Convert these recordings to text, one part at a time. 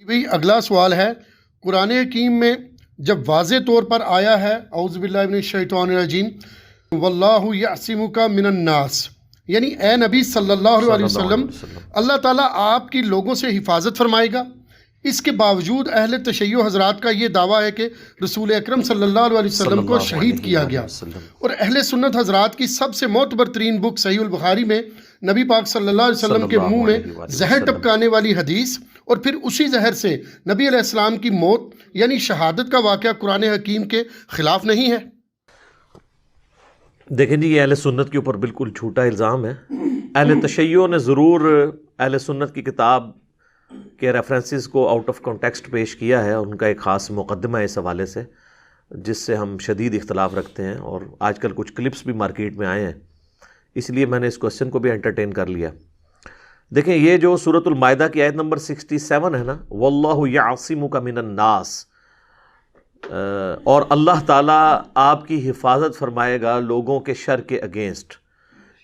بھئی اگلا سوال ہے، قرآن حکیم میں جب واضح طور پر آیا ہے اعوذ باللہ من الشیطان الرجیم واللہ یعصمک من الناس، یعنی اے نبی صلی اللہ علیہ وسلم اللہ تعالیٰ آپ کی لوگوں سے حفاظت فرمائے گا، اس کے باوجود اہل تشیع حضرات کا یہ دعویٰ ہے کہ رسول اکرم صلی اللہ علیہ وسلم کو شہید کیا گیا، اور اہل سنت حضرات کی سب سے معتبر ترین بک صحیح البخاری میں نبی پاک صلی اللہ علیہ وسلم کے منہ میں زہر ٹپکانے والی حدیث، اور پھر اسی زہر سے نبی علیہ السلام کی موت یعنی شہادت کا واقعہ قرآن حکیم کے خلاف نہیں ہے؟ دیکھیں جی، یہ اہل سنت کے اوپر بالکل جھوٹا الزام ہے۔ اہل تشیع نے ضرور اہل سنت کی کتاب کے ریفرنسز کو آؤٹ آف کانٹیکسٹ پیش کیا ہے، اور ان کا ایک خاص مقدمہ ہے اس حوالے سے جس سے ہم شدید اختلاف رکھتے ہیں، اور آج کل کچھ کلپس بھی مارکیٹ میں آئے ہیں، اس لیے میں نے اس کوسچن کو بھی انٹرٹین کر لیا۔ دیکھیں، یہ جو سورۃ المائدہ کی آیت نمبر 67 ہے نا، واللہ یعصمک من الناس، اور اللہ تعالیٰ آپ کی حفاظت فرمائے گا لوگوں کے شر کے اگینسٹ،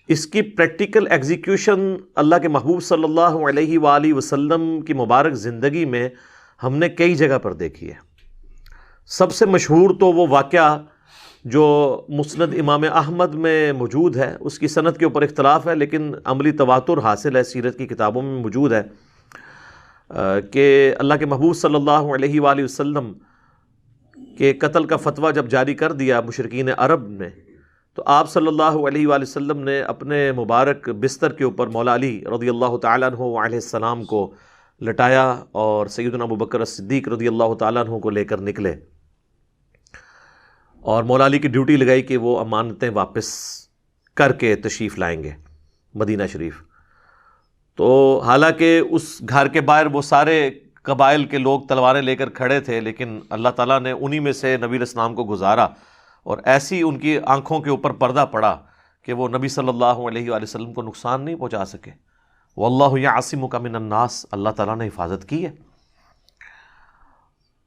اس کی پریکٹیکل ایگزیکیوشن اللہ کے محبوب صلی اللہ علیہ وآلہ وسلم کی مبارک زندگی میں ہم نے کئی جگہ پر دیکھی ہے۔ سب سے مشہور تو وہ واقعہ جو مسند امام احمد میں موجود ہے، اس کی سند کے اوپر اختلاف ہے لیکن عملی تواتر حاصل ہے، سیرت کی کتابوں میں موجود ہے کہ اللہ کے محبوب صلی اللہ علیہ وآلہ وسلم کے قتل کا فتویٰ جب جاری کر دیا مشرکین عرب نے، تو آپ صلی اللہ علیہ وآلہ وسلم نے اپنے مبارک بستر کے اوپر مولا علی رضی اللہ تعالیٰ عنہ علیہ السلام کو لٹایا اور سیدنا ابوبکر الصدیق رضی اللہ تعالیٰ عنہ کو لے کر نکلے، اور مولا علی کی ڈیوٹی لگائی کہ وہ امانتیں واپس کر کے تشریف لائیں گے مدینہ شریف۔ تو حالانکہ اس گھر کے باہر وہ سارے قبائل کے لوگ تلواریں لے کر کھڑے تھے، لیکن اللہ تعالیٰ نے انہی میں سے نبی علیہ السلام کو گزارا، اور ایسی ان کی آنکھوں کے اوپر پردہ پڑا کہ وہ نبی صلی اللہ علیہ وآلہ وسلم کو نقصان نہیں پہنچا سکے۔ واللہ یعصمک من الناس، اللہ تعالیٰ نے حفاظت کی ہے۔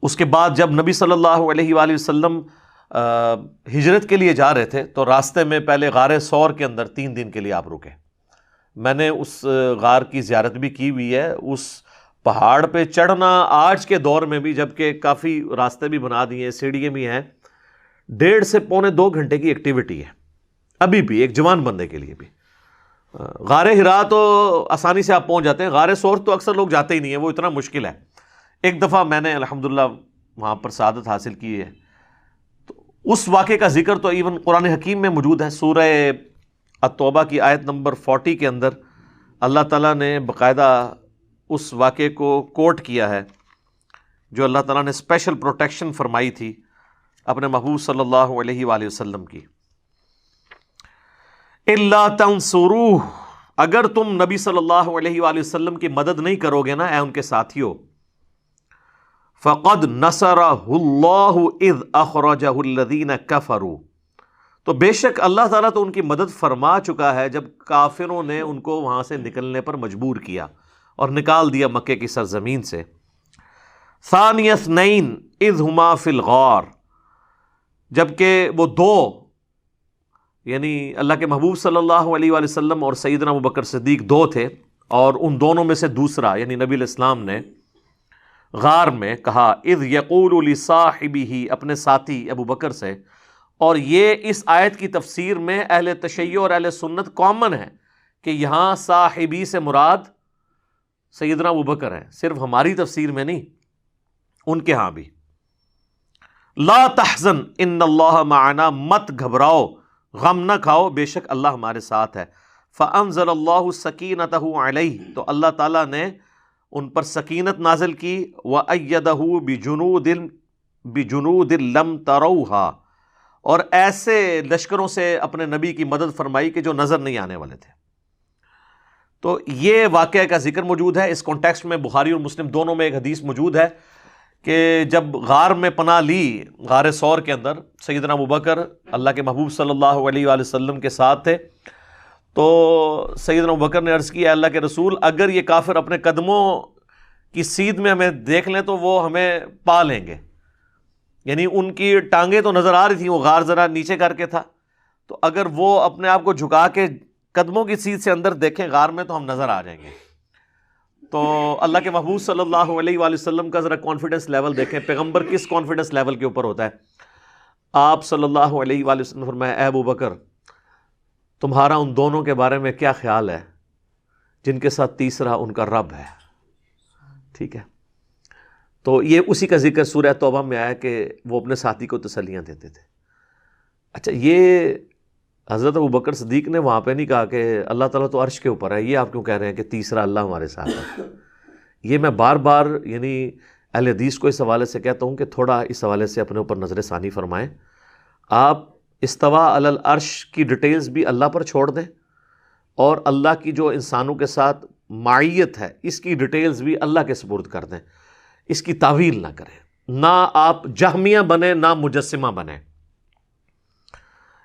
اس کے بعد جب نبی صلی اللہ علیہ وآلہ وسلم ہجرت کے لیے جا رہے تھے تو راستے میں پہلے غار ثور کے اندر 3 دن کے لیے آپ رکے۔ میں نے اس غار کی زیارت بھی کی ہوئی ہے۔ اس پہاڑ پہ چڑھنا آج کے دور میں بھی، جبکہ کافی راستے بھی بنا دیے ہیں، سیڑھیاں بھی ہیں، 1.5 سے پونے 2 گھنٹے کی ایکٹیویٹی ہے ابھی بھی ایک جوان بندے کے لیے بھی۔ غار حرا تو آسانی سے آپ پہنچ جاتے ہیں، غار ثور تو اکثر لوگ جاتے ہی نہیں ہیں، وہ اتنا مشکل ہے۔ ایک دفعہ میں نے الحمدللہ وہاں پر سعادت حاصل کی ہے، تو اس واقعے کا ذکر تو ایون قرآن حکیم میں موجود ہے۔ سورہ التوبہ کی آیت نمبر 40 کے اندر اللہ تعالیٰ نے باقاعدہ اس واقعے کو کوٹ کیا ہے، جو اللہ تعالیٰ نے اسپیشل پروٹیکشن فرمائی تھی اپنے محبوب صلی اللہ علیہ وآلہ وسلم کی۔ اِلَّا تَنْصُرُوهُ، اگر تم نبی صلی اللہ علیہ وآلہ وسلم کی مدد نہیں کرو گے نا اے ان کے ساتھیوں، فَقَدْ نَصَرَهُ اللَّهُ إِذْ أَخْرَجَهُ الَّذِينَ كَفَرُوا، تو بے شک اللہ تعالیٰ تو ان کی مدد فرما چکا ہے جب کافروں نے ان کو وہاں سے نکلنے پر مجبور کیا اور نکال دیا مکے کی سرزمین سے۔ ثَانِيَ اثْنَيْنِ إِذْ هُمَا فِي الْغَارِ، جبکہ وہ 2 یعنی اللہ کے محبوب صلی اللہ علیہ وآلہ وسلم اور سیدنا ابوبکر صدیق 2 تھے، اور ان دونوں میں سے دوسرا یعنی نبی علیہ السلام نے غار میں کہا اذ یقول لصاحبہ، اپنے ساتھی ابو بکر سے، اور یہ اس آیت کی تفسیر میں اہل تشیع اور اہل سنت کامن ہے کہ یہاں صاحبی سے مراد سیدنا ابو بکر ہے، صرف ہماری تفسیر میں نہیں، ان کے ہاں بھی۔ لا تحزن ان اللہ معنا، مت گھبراؤ، غم نہ کھاؤ، بے شک اللہ ہمارے ساتھ ہے۔ فانزل اللہ سکینتہ علیہ، تو اللہ تعالیٰ نے ان پر سکینت نازل کی، وَأَيَّدَهُ بِجُنُودٍ لَمْ تَرَوْهَا، اور ایسے لشکروں سے اپنے نبی کی مدد فرمائی کہ جو نظر نہیں آنے والے تھے۔ تو یہ واقعہ کا ذکر موجود ہے۔ اس کانٹیکسٹ میں بخاری اور مسلم دونوں میں ایک حدیث موجود ہے کہ جب غار میں پناہ لی، غار ثور کے اندر، سیدنا ابوبکر اللہ کے محبوب صلی اللہ علیہ وآلہ وسلم کے ساتھ تھے، تو سیدنا ابوبکر نے عرض کیا اللہ کے رسول، اگر یہ کافر اپنے قدموں کی سیدھ میں ہمیں دیکھ لیں تو وہ ہمیں پا لیں گے، یعنی ان کی ٹانگیں تو نظر آ رہی تھیں، وہ غار ذرا نیچے کر کے تھا، تو اگر وہ اپنے آپ کو جھکا کے قدموں کی سیدھ سے اندر دیکھیں غار میں تو ہم نظر آ جائیں گے۔ تو اللہ کے محبوب صلی اللہ علیہ وآلہ وسلم کا ذرا کانفیڈنس لیول دیکھیں. پیغمبر کس کانفیڈنس لیول کے اوپر ہوتا ہے. آپ صلی اللہ علیہ وآلہ وسلم نے فرمایا اے ابو بکر تمہارا ان دونوں کے بارے میں کیا خیال ہے جن کے ساتھ تیسرا ان کا رب ہے. ٹھیک ہے. تو یہ اسی کا ذکر سورہ توبہ میں آیا کہ وہ اپنے ساتھی کو تسلیاں دیتے تھے. اچھا یہ حضرت ابو بکر صدیق نے وہاں پہ نہیں کہا کہ اللہ تعالیٰ تو عرش کے اوپر ہے, یہ آپ کیوں کہہ رہے ہیں کہ تیسرا اللہ ہمارے ساتھ ہے. یہ میں بار بار یعنی اہل حدیث کو اس حوالے سے کہتا ہوں کہ تھوڑا اس حوالے سے اپنے اوپر نظر ثانی فرمائیں. آپ استوا علی العرش کی ڈیٹیلز بھی اللہ پر چھوڑ دیں اور اللہ کی جو انسانوں کے ساتھ معیت ہے اس کی ڈیٹیلز بھی اللہ کے سپرد کر دیں. اس کی تعویل نہ کریں, نہ آپ جہمیہ بنیں نہ مجسمہ بنیں.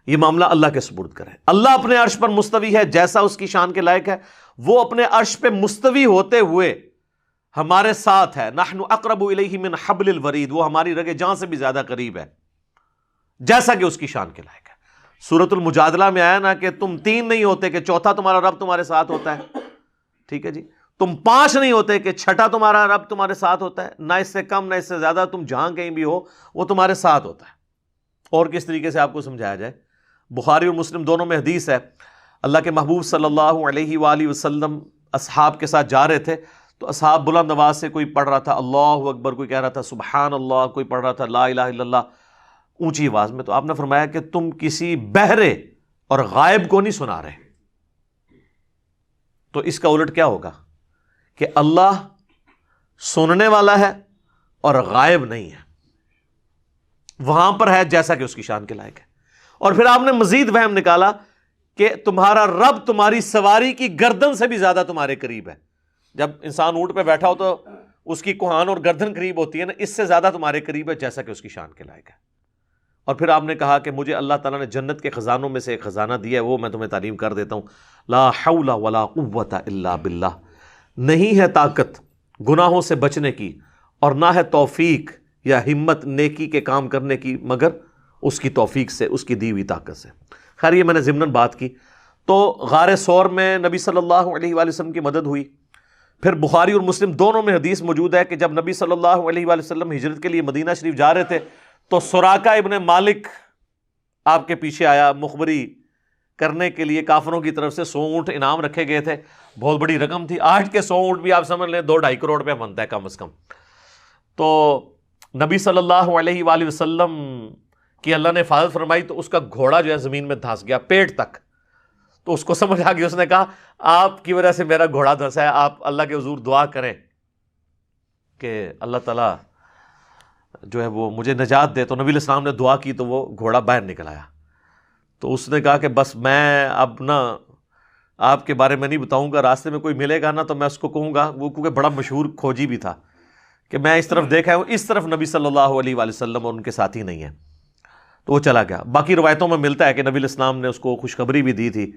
یہ معاملہ اللہ کے سپرد کریں. اللہ اپنے عرش پر مستوی ہے جیسا اس کی شان کے لائق ہے. وہ اپنے عرش پہ مستوی ہوتے ہوئے ہمارے ساتھ ہے. نحن اقرب الیہ من حبل الورید, وہ ہماری رگ جان سے بھی زیادہ قریب ہے جیسا کہ اس کی شان کے لائق ہے. سورۃ المجادلہ میں آیا نا کہ تم تین نہیں ہوتے کہ چوتھا تمہارا رب تمہارے ساتھ ہوتا ہے. ٹھیک ہے جی. تم پانچ نہیں ہوتے کہ چھٹا تمہارا رب تمہارے ساتھ ہوتا ہے. نہ اس سے کم نہ اس سے زیادہ, تم جہاں کہیں بھی ہو وہ تمہارے ساتھ ہوتا ہے. اور کس طریقے سے آپ کو سمجھایا جائے. بخاری اور مسلم دونوں میں حدیث ہے, اللہ کے محبوب صلی اللہ علیہ وآلہ وسلم اصحاب کے ساتھ جا رہے تھے تو اصحاب بلند آواز سے کوئی پڑھ رہا تھا اللہ اکبر, کوئی کہہ رہا تھا سبحان اللہ, کوئی پڑھ رہا تھا لا الہ الا اللہ اونچی آواز میں. تو آپ نے فرمایا کہ تم کسی بہرے اور غائب کو نہیں سنا رہے. تو اس کا الٹ کیا ہوگا کہ اللہ سننے والا ہے اور غائب نہیں ہے, وہاں پر ہے جیسا کہ اس کی شان کے لائق ہے. اور پھر آپ نے مزید وہم نکالا کہ تمہارا رب تمہاری سواری کی گردن سے بھی زیادہ تمہارے قریب ہے. جب انسان اونٹ پہ بیٹھا ہو تو اس کی کوہان اور گردن قریب ہوتی ہے نا, اس سے زیادہ تمہارے قریب ہے جیسا کہ اس کی شان کے لائق ہے. اور پھر آپ نے کہا کہ مجھے اللہ تعالیٰ نے جنت کے خزانوں میں سے ایک خزانہ دیا ہے, وہ میں تمہیں تعلیم کر دیتا ہوں. لا حول ولا قوت الا باللہ, نہیں ہے طاقت گناہوں سے بچنے کی اور نہ ہے توفیق یا ہمت نیکی کے کام کرنے کی مگر اس کی توفیق سے, اس کی دی ہوئی طاقت سے. خیر یہ میں نے ضمناً بات کی. تو غار ثور میں نبی صلی اللہ علیہ وآلہ وسلم کی مدد ہوئی. پھر بخاری اور مسلم دونوں میں حدیث موجود ہے کہ جب نبی صلی اللہ علیہ وآلہ وسلم ہجرت کے لیے مدینہ شریف جا رہے تھے تو سراقہ ابن مالک آپ کے پیچھے آیا مخبری کرنے کے لیے. کافروں کی طرف سے 100 اونٹ انعام رکھے گئے تھے, بہت بڑی رقم تھی. آج کے 100 اونٹ بھی آپ سمجھ لیں 2-2.5 کروڑ پہ بنتا ہے کم از کم. تو نبی صلی اللہ علیہ وآلہ وسلم کی اللہ نے حفاظت فرمائی تو اس کا گھوڑا جو ہے زمین میں دھنس گیا پیٹ تک. تو اس کو سمجھ آ گئی, اس نے کہا آپ کی وجہ سے میرا گھوڑا دھنسا ہے, آپ اللہ کے حضور دعا کریں کہ اللہ تعالیٰ جو ہے وہ مجھے نجات دے. تو نبی علیہ السلام نے دعا کی تو وہ گھوڑا باہر نکل آیا. تو اس نے کہا کہ بس میں اب نا آپ کے بارے میں نہیں بتاؤں گا, راستے میں کوئی ملے گا نا تو میں اس کو کہوں گا, وہ کیونکہ بڑا مشہور کھوجی بھی تھا, کہ میں اس طرف دیکھا ہوں, اس طرف نبی صلی اللہ علیہ وآلہ وسلم اور ان کے ساتھی نہیں ہیں. تو وہ چلا گیا. باقی روایتوں میں ملتا ہے کہ نبی علیہ السلام نے اس کو خوشخبری بھی دی تھی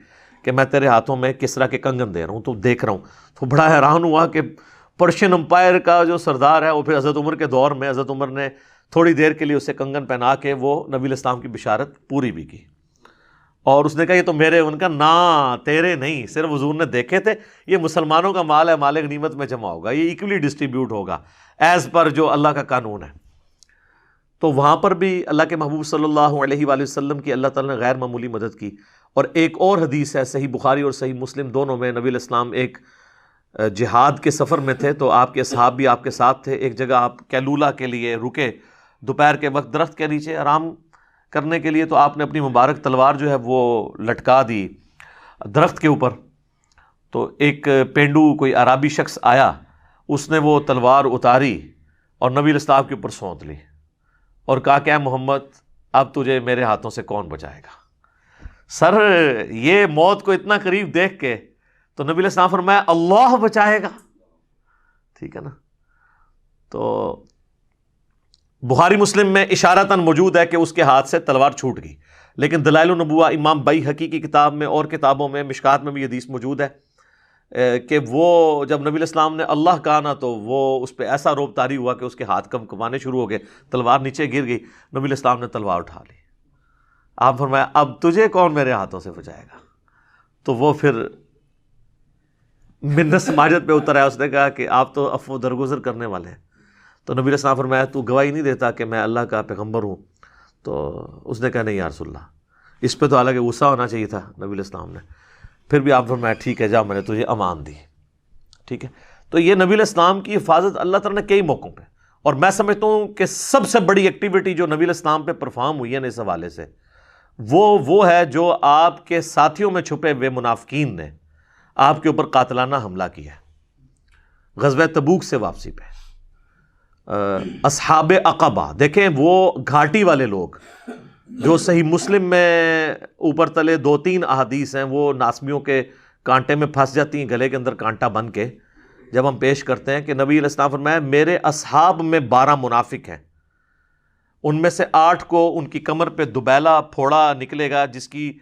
کہ میں تیرے ہاتھوں میں کسرا کے کنگن دے رہا ہوں, تو دیکھ رہا ہوں. تو بڑا حیران ہوا کہ پرشین امپائر کا جو سردار ہے وہ پھر حضرت عمر کے دور میں حضرت عمر نے تھوڑی دیر کے لیے اسے کنگن پہنا کے وہ نبی علیہ السلام کی بشارت پوری بھی کی. اور اس نے کہا یہ تو میرے, ان کا نا تیرے نہیں, صرف حضور نے دیکھے تھے. یہ مسلمانوں کا مال ہے, مال غنیمت میں جمع ہوگا, یہ ایکولی ڈسٹریبیوٹ ہوگا ایز پر جو اللہ کا قانون ہے. تو وہاں پر بھی اللہ کے محبوب صلی اللہ علیہ وآلہ وسلم کی اللہ تعالیٰ نے غیر معمولی مدد کی. اور ایک اور حدیث ہے صحیح بخاری اور صحیح مسلم دونوں میں, نبی علیہ السلام ایک جہاد کے سفر میں تھے تو آپ کے اصحاب بھی آپ کے ساتھ تھے. ایک جگہ آپ کیلولہ کے لیے رکے دوپہر کے وقت درخت کے نیچے آرام کرنے کے لیے, تو آپ نے اپنی مبارک تلوار جو ہے وہ لٹکا دی درخت کے اوپر. تو ایک پینڈو کوئی عربی شخص آیا, اس نے وہ تلوار اتاری اور نبی علیہ السلام کے اوپر سونت لی اور کہا کہ اے محمد اب تجھے میرے ہاتھوں سے کون بچائے گا. سر یہ موت کو اتنا قریب دیکھ کے تو نبی علیہ السلام فرمایا اللہ بچائے گا. ٹھیک ہے نا. تو بخاری مسلم میں اشارتاً موجود ہے کہ اس کے ہاتھ سے تلوار چھوٹ گئی, لیکن دلائل النبوہ امام بیہقی کی کتاب میں اور کتابوں میں مشکات میں بھی حدیث موجود ہے کہ وہ جب نبی علیہ السلام نے اللہ کہا نا تو وہ اس پہ ایسا روب طاری ہوا کہ اس کے ہاتھ کمکمانے شروع ہو گئے, تلوار نیچے گر گئی. نبی علیہ السلام نے تلوار اٹھا لی. آپ فرمایا اب تجھے کون میرے ہاتھوں سے بچائے گا. تو وہ پھر منت سماجت پہ اتر آیا، اس نے کہا کہ آپ تو عفو درگزر کرنے والے ہیں. تو نبی علیہ السلام فرمایا تو گواہی نہیں دیتا کہ میں اللہ کا پیغمبر ہوں؟ تو اس نے کہا نہیں یا رسول اللہ. اس پہ تو حالانکہ غصہ ہونا چاہیے تھا نبی علیہ السلام نے، پھر بھی آپ فرمایا ٹھیک ہے جا، میں نے تجھے امان دی. ٹھیک ہے. تو یہ نبی علیہ السلام کی حفاظت اللہ تعالیٰ نے کئی موقعوں پہ، اور میں سمجھتا ہوں کہ سب سے بڑی ایکٹیویٹی جو نبی علیہ السلام پہ پرفارم ہوئی ہے نا اس حوالے سے، وہ ہے جو آپ کے ساتھیوں میں چھپے ہوئے منافقین نے آپ کے اوپر قاتلانہ حملہ کیا ہے غزوہ تبوک سے واپسی پہ. اصحاب عقبہ دیکھیں، وہ گھاٹی والے لوگ جو صحیح مسلم میں اوپر تلے 2-3 احادیث ہیں، وہ ناسمیوں کے کانٹے میں پھنس جاتی ہیں، گلے کے اندر کانٹا بن کے جب ہم پیش کرتے ہیں کہ نبی علیہ السلام فرمایا میرے اصحاب میں 12 منافق ہیں، ان میں سے 8 کو ان کی کمر پہ دبیلا پھوڑا نکلے گا جس کی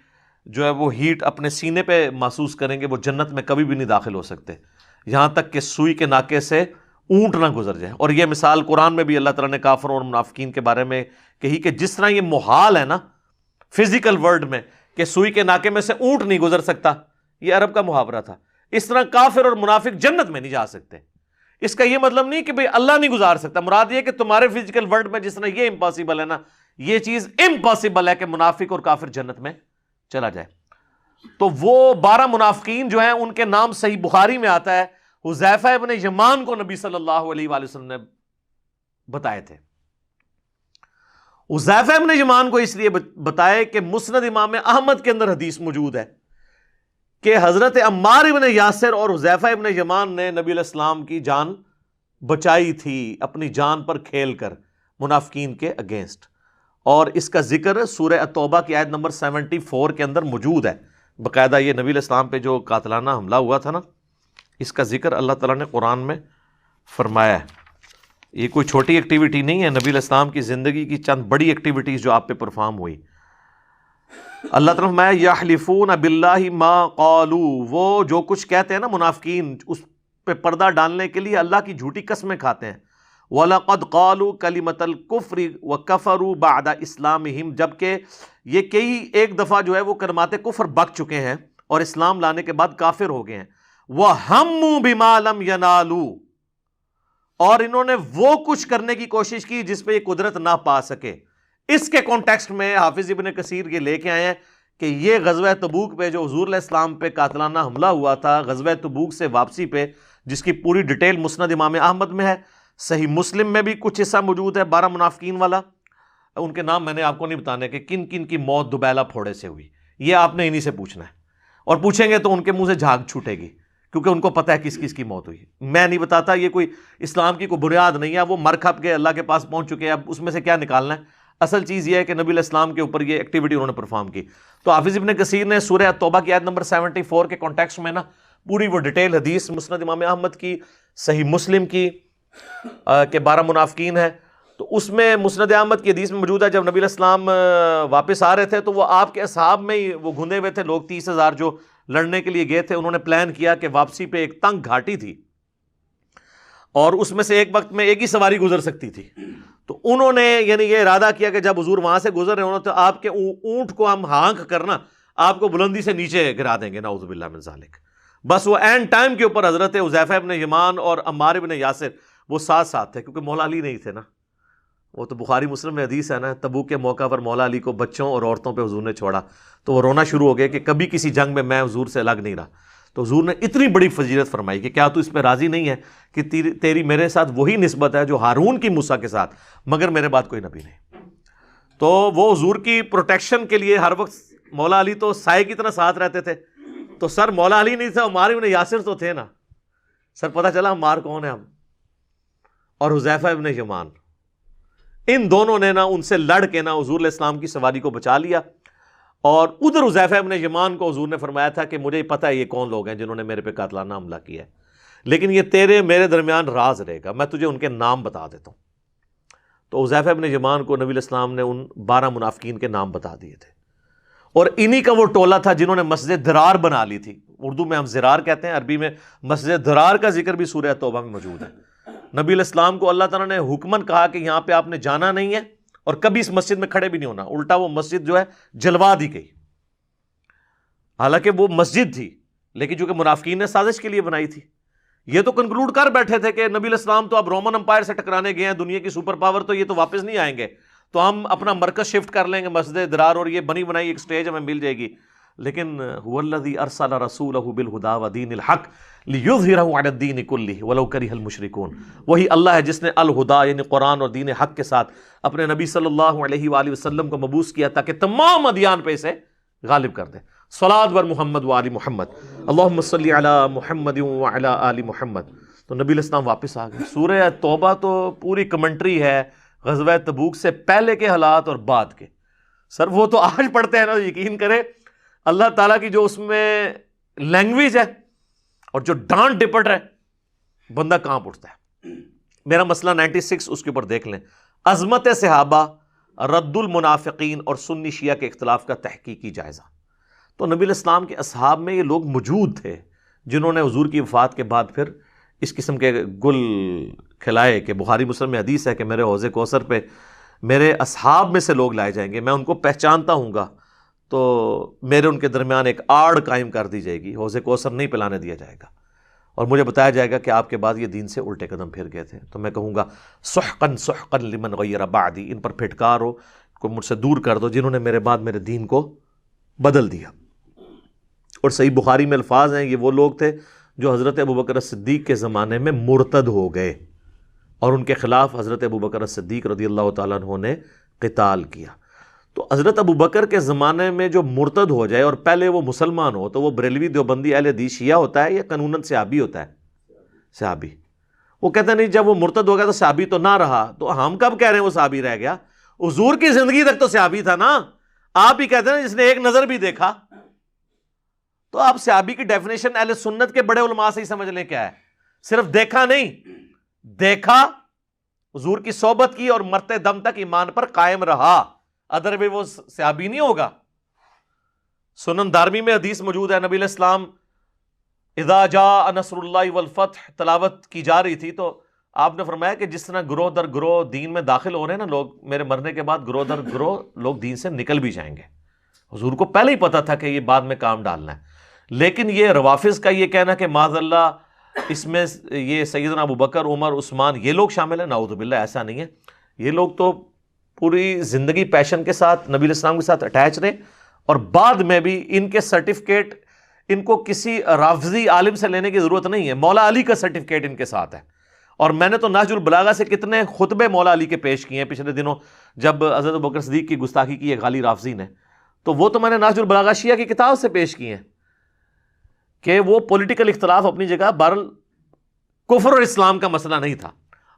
جو ہے وہ ہیٹ اپنے سینے پہ محسوس کریں گے، وہ جنت میں کبھی بھی نہیں داخل ہو سکتے یہاں تک کہ سوئی کے ناکے سے اونٹ نہ گزر جائے. اور یہ مثال قرآن میں بھی اللہ تعالیٰ نے کافروں اور منافقین کے بارے میں کہی کہ جس طرح یہ محال ہے نا فزیکل ورلڈ میں کہ سوئی کے ناکے میں سے اونٹ نہیں گزر سکتا، یہ عرب کا محاورہ تھا، اس طرح کافر اور منافق جنت میں نہیں جا سکتے. اس کا یہ مطلب نہیں کہ بھئی اللہ نہیں گزار سکتا، مراد یہ کہ تمہارے فزیکل ورلڈ میں جس طرح یہ امپاسبل ہے نا، یہ چیز امپاسبل ہے کہ منافق اور کافر جنت میں چلا جائے. تو وہ 12 منافقین جو ہیں ان کے نام صحیح بخاری میں آتا ہے، حذیفہ ابن یمان کو نبی صلی اللہ علیہ وآلہ وسلم نے بتائے تھے. حذیفہ ابن یمان کو اس لیے بتائے کہ مسند امام احمد کے اندر حدیث موجود ہے کہ حضرت عمار ابن یاسر اور حذیفہ ابن یمان نے نبی علیہ السلام کی جان بچائی تھی اپنی جان پر کھیل کر منافقین کے اگینسٹ. اور اس کا ذکر سورہ التوبہ کی آیت نمبر 74 کے اندر موجود ہے. باقاعدہ یہ نبی علیہ السلام پہ جو قاتلانہ حملہ ہوا تھا نا، اس کا ذکر اللہ تعالیٰ نے قرآن میں فرمایا ہے. یہ کوئی چھوٹی ایکٹیویٹی نہیں ہے، نبی علیہ السلام کی زندگی کی چند بڑی ایکٹیویٹیز جو آپ پہ پرفارم ہوئی. اللہ تعالیٰ نے فرمایا یحلفون باللہ ما قالوا، وہ جو کچھ کہتے ہیں نا منافقین، اس پہ پردہ ڈالنے کے لیے اللہ کی جھوٹی قسمیں کھاتے ہیں. وَلَقَدْ قَالُوا كَلِمَةَ الْكُفْرِ وَكَفَرُوا بَعْدَ إِسْلَامِهِمْ، جبکہ یہ کئی ایک دفعہ جو ہے وہ کلمات کفر بک چکے ہیں اور اسلام لانے کے بعد کافر ہو گئے ہیں. وَهَمُّوا بِمَا لَمْ يَنَالُوا، اور انہوں نے وہ کچھ کرنے کی کوشش کی جس پہ یہ قدرت نہ پا سکے. اس کے کانٹیکسٹ میں حافظ ابن کثیر یہ لے کے آئے ہیں کہ یہ غزوہ تبوک پہ جو حضور علیہ السلام پہ قاتلانہ حملہ ہوا تھا، غزوہ تبوک سے واپسی پہ، جس کی پوری ڈیٹیل مسند امام احمد میں ہے، صحیح مسلم میں بھی کچھ حصہ موجود ہے 12 منافقین والا. ان کے نام میں نے آپ کو نہیں بتانے کہ کن کن کی موت دوبیلا پھوڑے سے ہوئی، یہ آپ نے انہی سے پوچھنا ہے، اور پوچھیں گے تو ان کے منہ سے جھاگ چھوٹے گی کیونکہ ان کو پتہ ہے کس کس کی موت ہوئی. میں نہیں بتاتا، یہ کوئی اسلام کی کوئی بنیاد نہیں ہے، وہ مر کھپ کے اللہ کے پاس پہنچ چکے ہیں، اب اس میں سے کیا نکالنا ہے. اصل چیز یہ ہے کہ نبی علیہ السلام کے اوپر یہ ایکٹیویٹی انہوں نے پرفارم کی. تو حافظ ابن کثیر نے سورہ التوبہ کی آیت نمبر 74 کے کانٹیکسٹ میں نا پوری وہ ڈیٹیل حدیث مسند امام احمد کی، صحیح مسلم کی کہ 12 منافقین ہیں، تو اس میں مسند احمد کی حدیث میں موجود ہے جب نبی علیہ السلام واپس آ رہے تھے تو وہ آپ کے اصحاب میں ہی وہ گھندے ہوئے تھے لوگ، 30,000 جو لڑنے کے لیے گئے تھے. انہوں نے پلان کیا کہ واپسی پہ ایک تنگ گھاٹی تھی اور اس میں سے ایک وقت میں ایک ہی سواری گزر سکتی تھی. تو انہوں نے یعنی یہ ارادہ کیا کہ جب حضور وہاں سے گزر رہے ہوں تو آپ کے اونٹ کو ہم ہانک کرنا آپ کو بلندی سے نیچے گرا دیں گے، نعوذ باللہ من ذالک. بس وہ اینڈ ٹائم کے اوپر حضرت حذیفہ ابن یمان اور عمار ابن یاسر وہ ساتھ ساتھ تھے، کیونکہ مولا علی نہیں تھے نا. وہ تو بخاری مسلم میں حدیث ہے نا، تبوک کے موقع پر مولا علی کو بچوں اور عورتوں پہ حضور نے چھوڑا تو وہ رونا شروع ہو گیا کہ کبھی کسی جنگ میں حضور سے الگ نہیں رہا. تو حضور نے اتنی بڑی فضیلت فرمائی کہ کیا تو اس پہ راضی نہیں ہے کہ تیری میرے ساتھ وہی نسبت ہے جو ہارون کی موسیٰ کے ساتھ، مگر میرے بعد کوئی نبی نہیں. تو وہ حضور کی پروٹیکشن کے لیے ہر وقت مولا علی تو سائے کی طرح ساتھ رہتے تھے. تو سر مولا علی نہیں تھا، عمار ابن یاسر تو تھے نا. سر پتہ چلا عمار کون ہے ہم، اور حذیفہ ابن یمان، ان دونوں نے نا ان سے لڑ کے نا حضور علیہ السلام کی سواری کو بچا لیا. اور ادھر حذیفہ ابن یمان کو حضور نے فرمایا تھا کہ مجھے پتہ ہے یہ کون لوگ ہیں جنہوں نے میرے پہ قاتلانہ حملہ کیا ہے، لیکن یہ تیرے میرے درمیان راز رہے گا، میں تجھے ان کے نام بتا دیتا ہوں. تو حذیفہ ابن یمان کو نبی علیہ السلام نے ان 12 منافقین کے نام بتا دیے تھے، اور انہی کا وہ ٹولہ تھا جنہوں نے مسجد درار بنا لی تھی. اردو میں ہم زرار کہتے ہیں، عربی میں مسجد درار کا ذکر بھی سورہ توبہ میں موجود ہے. نبی علیہ السلام کو اللہ تعالیٰ نے حکمن کہا کہ یہاں پہ آپ نے جانا نہیں ہے اور کبھی اس مسجد میں کھڑے بھی نہیں ہونا، الٹا وہ مسجد جو ہے جلوا دی گئی. حالانکہ وہ مسجد تھی لیکن چونکہ منافقین نے سازش کے لیے بنائی تھی، یہ تو کنکلوڈ کر بیٹھے تھے کہ نبی علیہ السلام تو اب رومن امپائر سے ٹکرانے گئے ہیں، دنیا کی سپر پاور، تو یہ تو واپس نہیں آئیں گے، تو ہم اپنا مرکز شفٹ کر لیں گے مسجد درار، اور یہ بنی بنائی ایک سٹیج ہمیں مل جائے گی. لیکن هو الذی ارسل رسولہ بالہدی ودین الحق لیظہرہ علی الدین کلہ ولو کرہ المشرکون. وہی اللہ ہے جس نے الہدی یعنی قرآن اور دین حق کے ساتھ اپنے نبی صلی اللہ علیہ وآلہ وسلم کو مبعوث کیا تاکہ تمام ادیان پہ اسے غالب کر دے. صلاۃ بر محمد و آل محمد، اللہم صلی علی محمد و علی آل محمد. تو نبی علیہ السلام واپس آ گئے. سورہ توبہ تو پوری کمنٹری ہے غزوہ تبوک سے پہلے کے حالات اور بعد کے. سر وہ تو آج پڑھتے ہیں نا، یقین کرے اللہ تعالیٰ کی جو اس میں لینگویج ہے اور جو ڈانٹ ڈپٹ ہے، بندہ کانپ اٹھتا ہے. میرا مسئلہ 96 اس کے اوپر دیکھ لیں، عظمت صحابہ، رد المنافقین اور سنی شیعہ کے اختلاف کا تحقیقی جائزہ. تو نبی علیہ السلام کے اصحاب میں یہ لوگ موجود تھے جنہوں نے حضور کی وفات کے بعد پھر اس قسم کے گل کھلائے کہ بخاری مسلم میں حدیث ہے کہ میرے حوض کوثر پہ میرے اصحاب میں سے لوگ لائے جائیں گے، میں ان کو پہچانتا ہوں گا، تو میرے ان کے درمیان ایک آڑ قائم کر دی جائے گی، حوض کوثر نہیں پلانے دیا جائے گا، اور مجھے بتایا جائے گا کہ آپ کے بعد یہ دین سے الٹے قدم پھر گئے تھے. تو میں کہوں گا سحقاً سحقاً لمن غیر بعدی، ان پر پھٹکار ہو، کو مجھ سے دور کر دو جنہوں نے میرے بعد میرے دین کو بدل دیا. اور صحیح بخاری میں الفاظ ہیں، یہ وہ لوگ تھے جو حضرت ابوبکر صدیق کے زمانے میں مرتد ہو گئے، اور ان کے خلاف حضرت ابوبکر صدیق رضی اللہ تعالیٰ عنہ نے قتال کیا. تو حضرت ابوبکر کے زمانے میں جو مرتد ہو جائے اور پہلے وہ مسلمان ہو، تو وہ بریلوی دیوبندی اہل حدیث شیعہ ہوتا ہے یا قانوناً صحابی ہوتا ہے؟ صحابی. وہ کہتے ہیں نہیں جب وہ مرتد ہو گیا تو صحابی تو نہ رہا، تو ہم کب کہہ رہے ہیں وہ صحابی رہ گیا؟ حضور کی زندگی تک تو صحابی تھا نا. آپ ہی کہتے ہیں نا جس نے ایک نظر بھی دیکھا. تو آپ صحابی کی ڈیفینیشن اہل سنت کے بڑے علماء سے ہی سمجھ لیں کیا ہے. صرف دیکھا نہیں، دیکھا، حضور کی صحبت کی اور مرتے دم تک ایمان پر قائم رہا، ادر وے وہ صحابی نہیں ہوگا. سنن دارمی میں حدیث موجود ہے، نبی علیہ السلام اذا جاء نصر اللہ والفتح تلاوت کی جا رہی تھی، تو آپ نے فرمایا کہ جس طرح گروہ در گروہ دین میں داخل ہو رہے ہیں نا لوگ، میرے مرنے کے بعد گروہ در گروہ لوگ دین سے نکل بھی جائیں گے. حضور کو پہلے ہی پتا تھا کہ یہ بعد میں کام ڈالنا ہے. لیکن یہ روافظ کا یہ کہنا کہ معاذ اللہ اس میں یہ سیدنا ابوبکر، عمر، عثمان یہ لوگ شامل ہیں، نعوذ باللہ، ایسا نہیں ہے. یہ لوگ تو پوری زندگی پیشن کے ساتھ نبی علیہ السلام کے ساتھ اٹیچ رہے، اور بعد میں بھی ان کے سرٹیفکیٹ ان کو کسی رافضی عالم سے لینے کی ضرورت نہیں ہے. مولا علی کا سرٹیفکیٹ ان کے ساتھ ہے. اور میں نے تو نہج البلاغہ سے کتنے خطبے مولا علی کے پیش کیے ہیں پچھلے دنوں، جب حضرت ابوبکر صدیق کی گستاخی کی ہے غالی رافضی نے، تو وہ تو میں نے نہج البلاغہ شیعہ کی کتاب سے پیش کیے ہیں کہ وہ پولیٹیکل اختلاف اپنی جگہ، بہرحال کفر اور اسلام کا مسئلہ نہیں تھا.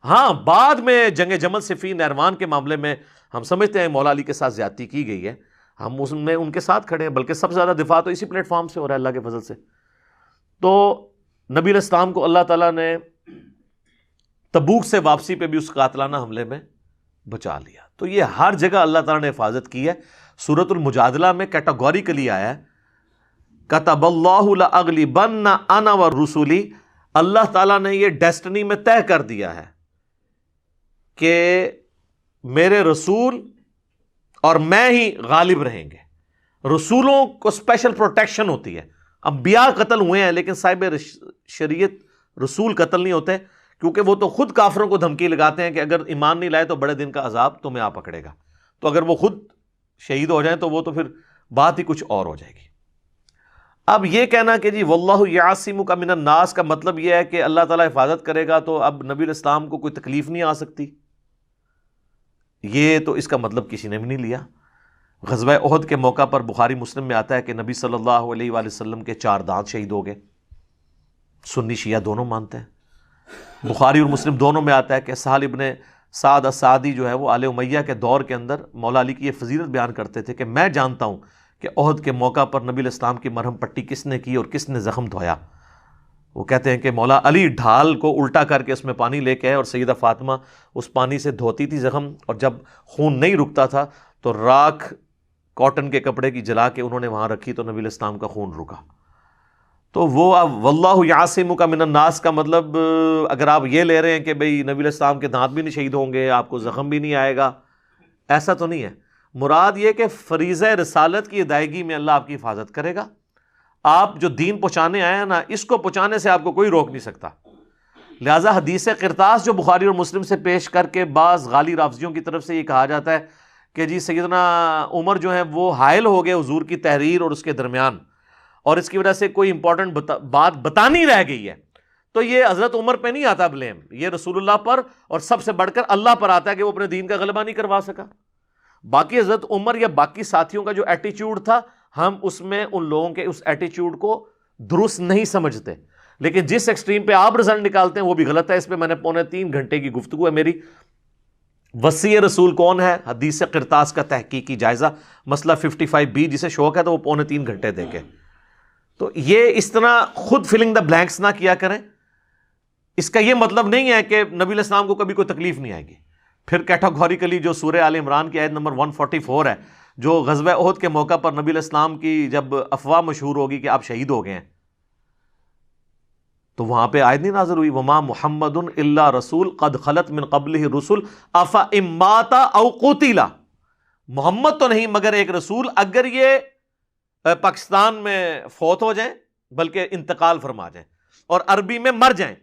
ہاں بعد میں جنگ جمل صفین نہروان کے معاملے میں ہم سمجھتے ہیں مولا علی کے ساتھ زیادتی کی گئی ہے، ہم اس میں ان کے ساتھ کھڑے ہیں، بلکہ سب سے زیادہ دفاع تو اسی پلیٹ فارم سے ہو رہا ہے اللہ کے فضل سے. تو نبی علیہ السلام کو اللہ تعالیٰ نے تبوک سے واپسی پہ بھی اس قاتلانہ حملے میں بچا لیا. تو یہ ہر جگہ اللہ تعالیٰ نے حفاظت کی ہے. سورۃ المجادلہ میں کیٹاگوریکلی آیا ہے کتب اللہ لأغلبن انا ورسلی، اللہ تعالیٰ نے یہ ڈیسٹنی میں طے کر دیا ہے کہ میرے رسول اور میں ہی غالب رہیں گے. رسولوں کو اسپیشل پروٹیکشن ہوتی ہے. انبیاء قتل ہوئے ہیں لیکن صاحب شریعت رسول قتل نہیں ہوتے، کیونکہ وہ تو خود کافروں کو دھمکی لگاتے ہیں کہ اگر ایمان نہیں لائے تو بڑے دن کا عذاب تمہیں آ پکڑے گا. تو اگر وہ خود شہید ہو جائیں تو وہ تو پھر بات ہی کچھ اور ہو جائے گی. اب یہ کہنا کہ جی واللہ یعصمک من الناس کا مطلب یہ ہے کہ اللہ تعالیٰ حفاظت کرے گا تو اب نبی علیہ السلام کو کوئی تکلیف نہیں آ سکتی، یہ تو اس کا مطلب کسی نے بھی نہیں لیا. غزوہ احد کے موقع پر بخاری مسلم میں آتا ہے کہ نبی صلی اللہ علیہ وآلہ وسلم کے 4 دانت شہید ہو گئے. سنی شیعہ دونوں مانتے ہیں. بخاری اور مسلم دونوں میں آتا ہے کہ سہل ابن سعد السعدی جو ہے وہ آل امیہ کے دور کے اندر مولا علی کی یہ فضیلت بیان کرتے تھے کہ میں جانتا ہوں کہ احد کے موقع پر نبی علیہ السلام کی مرہم پٹی کس نے کی اور کس نے زخم دھویا. وہ کہتے ہیں کہ مولا علی ڈھال کو الٹا کر کے اس میں پانی لے کے آئے اور سیدہ فاطمہ اس پانی سے دھوتی تھی زخم، اور جب خون نہیں رکتا تھا تو راکھ کاٹن کے کپڑے کی جلا کے انہوں نے وہاں رکھی تو نبی علیہ السلام کا خون رکا. تو وہ واللہ یعصمک من الناس کا مطلب اگر آپ یہ لے رہے ہیں کہ بھئی نبی علیہ السلام کے دانت بھی نہیں شہید ہوں گے، آپ کو زخم بھی نہیں آئے گا، ایسا تو نہیں ہے. مراد یہ کہ فریضہ رسالت کی ادائیگی میں اللہ آپ کی حفاظت کرے گا. آپ جو دین پہنچانے آئے ہیں نا، اس کو پہنچانے سے آپ کو کوئی روک نہیں سکتا. لہٰذا حدیث قرطاس جو بخاری اور مسلم سے پیش کر کے بعض غالی رافضیوں کی طرف سے یہ کہا جاتا ہے کہ جی سیدنا عمر جو ہیں وہ حائل ہو گئے حضور کی تحریر اور اس کے درمیان، اور اس کی وجہ سے کوئی امپورٹنٹ بات بتانی رہ گئی ہے، تو یہ حضرت عمر پہ نہیں آتا بلیم، یہ رسول اللہ پر اور سب سے بڑھ کر اللہ پر آتا ہے کہ وہ اپنے دین کا غلبہ نہیں کروا سکا. باقی حضرت عمر یا باقی ساتھیوں کا جو ایٹیچیوڈ تھا، ہم اس میں ان لوگوں کے اس ایٹیچیوڈ کو درست نہیں سمجھتے، لیکن جس ایکسٹریم پہ آپ رزلٹ نکالتے ہیں وہ بھی غلط ہے. اس پہ میں نے 3.25 گھنٹے کی گفتگو ہے میری. وصی رسول کون ہے، حدیث قرطاس کا تحقیقی جائزہ، مسئلہ 55B، جسے شوق ہے تو وہ 3.25 گھنٹے دیکھے. تو یہ اس طرح خود فلنگ دا بلینکس نہ کیا کریں. اس کا یہ مطلب نہیں ہے کہ نبی علیہ السلام کو کبھی کوئی تکلیف نہیں آئے گی. پھر کیٹاگوریکلی جو سورہ آل عمران کی آیت نمبر 144 ہے، جو غزوہ احد کے موقع پر نبی علیہ السلام کی جب افواہ مشہور ہوگی کہ آپ شہید ہو گئے ہیں، تو وہاں پہ آیت نہیں نازل ہوئی وما محمد الا رسول قد خلت من قبلہ الرسل افإن مات او قتل، محمد تو نہیں مگر ایک رسول، اگر یہ پاکستان میں فوت ہو جائیں بلکہ انتقال فرما جائیں اور عربی میں مر جائیں،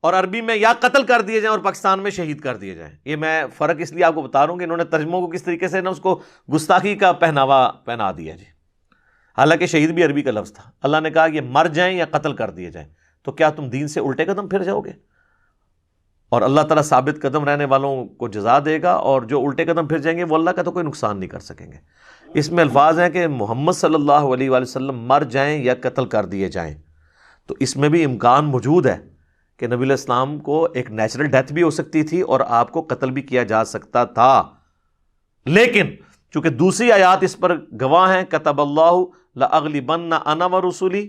اور عربی میں یا قتل کر دیے جائیں اور پاکستان میں شہید کر دیے جائیں. یہ میں فرق اس لیے آپ کو بتا رہا ہوں کہ انہوں نے ترجموں کو کس طریقے سے نا اس کو گستاخی کا پہناوا پہنا دیا جی. حالانکہ شہید بھی عربی کا لفظ تھا. اللہ نے کہا یہ مر جائیں یا قتل کر دیے جائیں، تو کیا تم دین سے الٹے قدم پھر جاؤ گے؟ اور اللہ تعالیٰ ثابت قدم رہنے والوں کو جزا دے گا، اور جو الٹے قدم پھر جائیں گے وہ اللہ کا تو کوئی نقصان نہیں کر سکیں گے. اس میں الفاظ ہیں کہ محمد صلی اللہ علیہ وآلہ وسلم مر جائیں یا قتل کر دیے جائیں، تو اس میں بھی امکان موجود ہے کہ نبی علیہ السلام کو ایک نیچرل ڈیتھ بھی ہو سکتی تھی اور آپ کو قتل بھی کیا جا سکتا تھا. لیکن چونکہ دوسری آیات اس پر گواہ ہیں، کتب اللہ لأغلبن انا ورسلی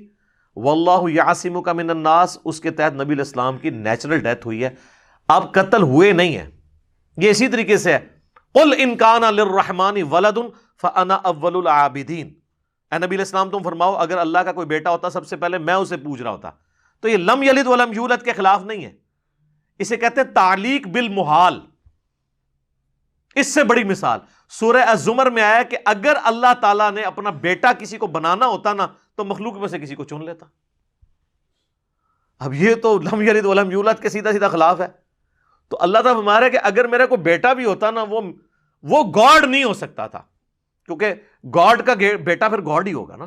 واللہ یعصمک من الناس، اس کے تحت نبی علیہ السلام کی نیچرل ڈیتھ ہوئی ہے، آپ قتل ہوئے نہیں ہیں. یہ اسی طریقے سے ہے قل ان کان للرحمن ولد فانا اول العابدین، اے نبی علیہ السلام تم فرماؤ اگر اللہ کا کوئی بیٹا ہوتا سب سے پہلے میں اسے پوچھ رہا ہوتا. تو یہ لم یلد ولم یولد کے خلاف نہیں ہے، اسے کہتے ہیں تعلیق بالمحال. اس سے بڑی مثال سورہ الزمر میں آیا کہ اگر اللہ تعالیٰ نے اپنا بیٹا کسی کو بنانا ہوتا نا تو مخلوق میں سے کسی کو چن لیتا. اب یہ تو لم یلد ولم یولد کے سیدھا سیدھا خلاف ہے. تو اللہ تعالیٰ فرما رہا ہے کہ اگر میرا کوئی بیٹا بھی ہوتا نا وہ گاڈ نہیں ہو سکتا تھا، کیونکہ گاڈ کا بیٹا پھر گاڈ ہی ہوگا نا.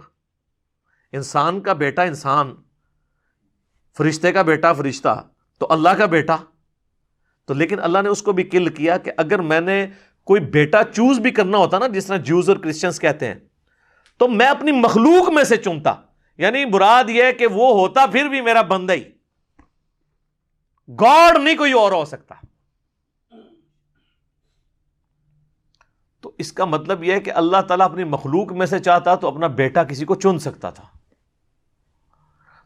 انسان کا بیٹا انسان، فرشتے کا بیٹا فرشتہ، تو اللہ کا بیٹا تو. لیکن اللہ نے اس کو بھی کل کیا کہ اگر میں نے کوئی بیٹا چوز بھی کرنا ہوتا نا، جس طرح جوز اور کرسچنز کہتے ہیں، تو میں اپنی مخلوق میں سے چنتا. یعنی مراد یہ ہے کہ وہ ہوتا پھر بھی میرا بندہ ہی، گاڈ نہیں کوئی اور ہو سکتا. تو اس کا مطلب یہ ہے کہ اللہ تعالیٰ اپنی مخلوق میں سے چاہتا تو اپنا بیٹا کسی کو چن سکتا تھا.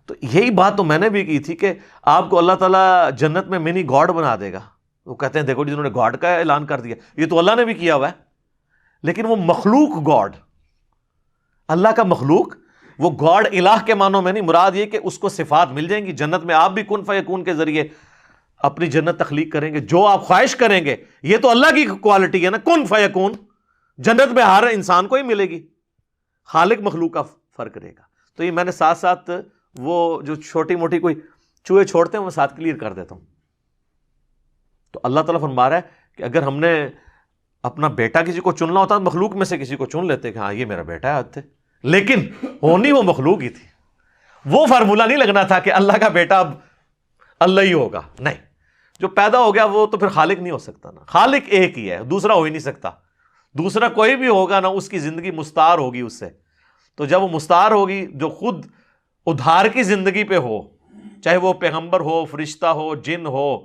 تو یہی بات تو میں نے بھی کی تھی کہ آپ کو اللہ تعالیٰ جنت میں منی گاڈ بنا دے گا. وہ کہتے ہیں دیکھو جنہوں نے گاڈ کا اعلان کر دیا، یہ تو اللہ نے بھی کیا ہوا ہے، لیکن وہ مخلوق گاڈ، اللہ کا مخلوق، وہ گاڈ الہ کے معنوں میں نہیں. مراد یہ کہ اس کو صفات مل جائیں گی جنت میں. آپ بھی کن فیکون کے ذریعے اپنی جنت تخلیق کریں گے، جو آپ خواہش کریں گے. یہ تو اللہ کی کوالٹی ہے نا، کن فیکون. جنت میں ہر انسان کو ہی ملے گی، خالق مخلوق کا فرق رہے گا. تو یہ میں نے ساتھ ساتھ وہ جو چھوٹی موٹی کوئی چوہے چھوڑتے ہیں وہ ساتھ کلیئر کر دیتا ہوں. تو اللہ تعالیٰ فرما رہا ہے کہ اگر ہم نے اپنا بیٹا کسی کو چننا ہوتا تو مخلوق میں سے کسی کو چن لیتے کہ ہاں یہ میرا بیٹا ہے. لیکن ہونی وہ مخلوق ہی تھی. وہ فارمولہ نہیں لگنا تھا کہ اللہ کا بیٹا اب اللہ ہی ہوگا. نہیں، جو پیدا ہو گیا وہ تو پھر خالق نہیں ہو سکتا نا. خالق ایک ہی ہے، دوسرا ہو ہی نہیں سکتا. دوسرا کوئی بھی ہوگا نا اس کی زندگی مستعار ہوگی اس سے. تو جب وہ مستعار ہوگی، جو خود ادھار کی زندگی پہ ہو، چاہے وہ پیغمبر ہو، فرشتہ ہو، جن ہو،